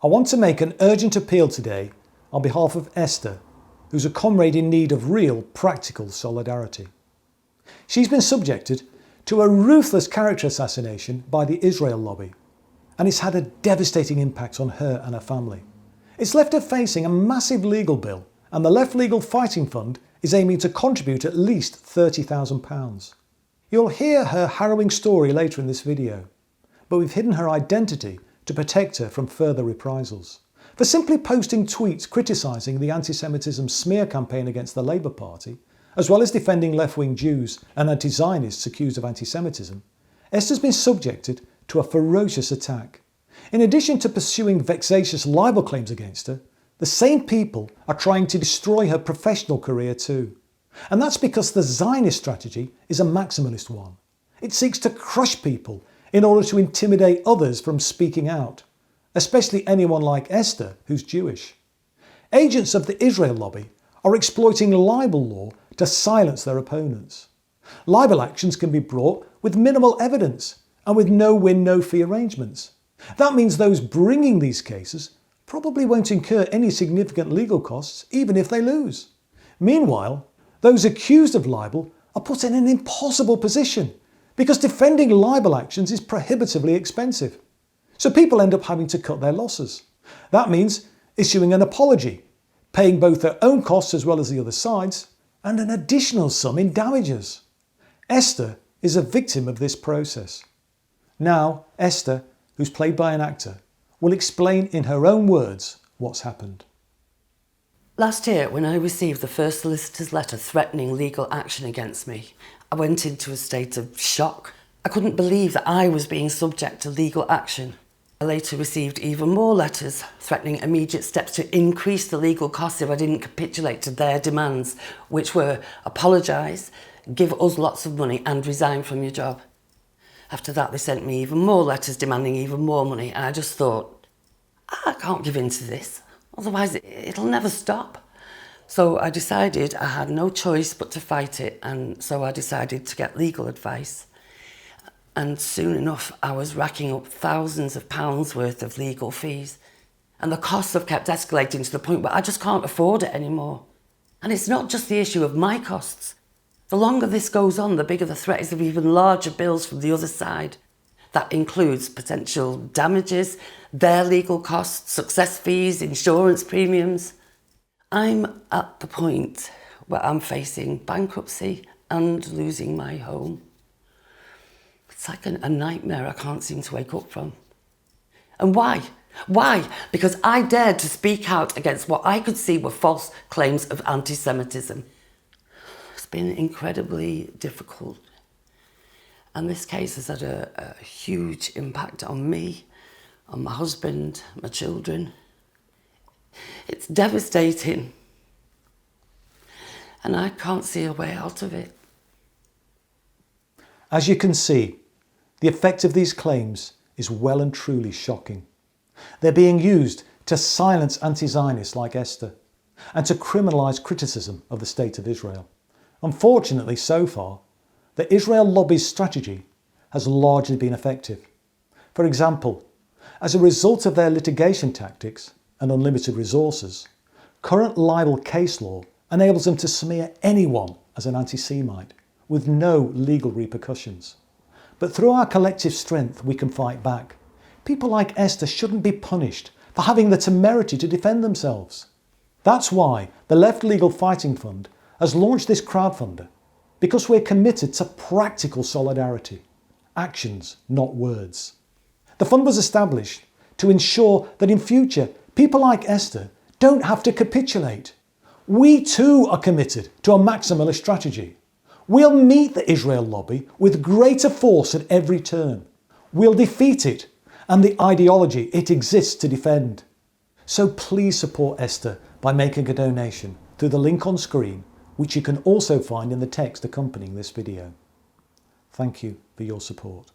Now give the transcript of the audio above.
I want to make an urgent appeal today on behalf of Esther, who's a comrade in need of real, practical solidarity. She's been subjected to a ruthless character assassination by the Israel lobby, and it's had a devastating impact on her and her family. It's left her facing a massive legal bill, and the Left Legal Fighting Fund is aiming to contribute at least £30,000. You'll hear her harrowing story later in this video, but we've hidden her identity to protect her from further reprisals. For simply posting tweets criticising the anti-Semitism smear campaign against the Labour Party, as well as defending left-wing Jews and anti-Zionists accused of anti-Semitism, Esther's been subjected to a ferocious attack. In addition to pursuing vexatious libel claims against her, the same people are trying to destroy her professional career too. And that's because the Zionist strategy is a maximalist one. It seeks to crush people in order to intimidate others from speaking out, especially anyone like Esther, who's Jewish. Agents of the Israel lobby are exploiting libel law to silence their opponents. Libel actions can be brought with minimal evidence and with no win, no fee arrangements. That means those bringing these cases probably won't incur any significant legal costs, even if they lose. Meanwhile, those accused of libel are put in an impossible position because defending libel actions is prohibitively expensive. So people end up having to cut their losses. That means issuing an apology, paying both their own costs as well as the other side's, and an additional sum in damages. Esther is a victim of this process. Now, Esther, who's played by an actor, will explain in her own words what's happened. Last year, when I received the first solicitor's letter threatening legal action against me, I went into a state of shock. I couldn't believe that I was being subject to legal action. I later received even more letters threatening immediate steps to increase the legal costs if I didn't capitulate to their demands, which were apologise, give us lots of money and resign from your job. After that, they sent me even more letters demanding even more money, and I just thought, I can't give in to this, otherwise it'll never stop. So I decided I had no choice but to fight it, and so I decided to get legal advice. And soon enough, I was racking up thousands of pounds worth of legal fees. And the costs have kept escalating to the point where I just can't afford it anymore. And it's not just the issue of my costs. The longer this goes on, the bigger the threat is of even larger bills from the other side. That includes potential damages, their legal costs, success fees, insurance premiums. I'm at the point where I'm facing bankruptcy and losing my home. It's like a nightmare I can't seem to wake up from. And why? Why? Because I dared to speak out against what I could see were false claims of anti-Semitism. It's been incredibly difficult. And this case has had a huge impact on me, on my husband, my children. It's devastating. And I can't see a way out of it. As you can see, the effect of these claims is well and truly shocking. They're being used to silence anti-Zionists like Esther and to criminalise criticism of the State of Israel. Unfortunately, so far, the Israel lobby's strategy has largely been effective. For example, as a result of their litigation tactics and unlimited resources, current libel case law enables them to smear anyone as an anti-Semite with no legal repercussions. But through our collective strength, we can fight back. People like Esther shouldn't be punished for having the temerity to defend themselves. That's why the Left Legal Fighting Fund has launched this crowdfunder, because we're committed to practical solidarity. Actions, not words. The fund was established to ensure that in future, people like Esther don't have to capitulate. We too are committed to a maximalist strategy. We'll meet the Israel lobby with greater force at every turn. We'll defeat it and the ideology it exists to defend. So please support Esther by making a donation through the link on screen, which you can also find in the text accompanying this video. Thank you for your support.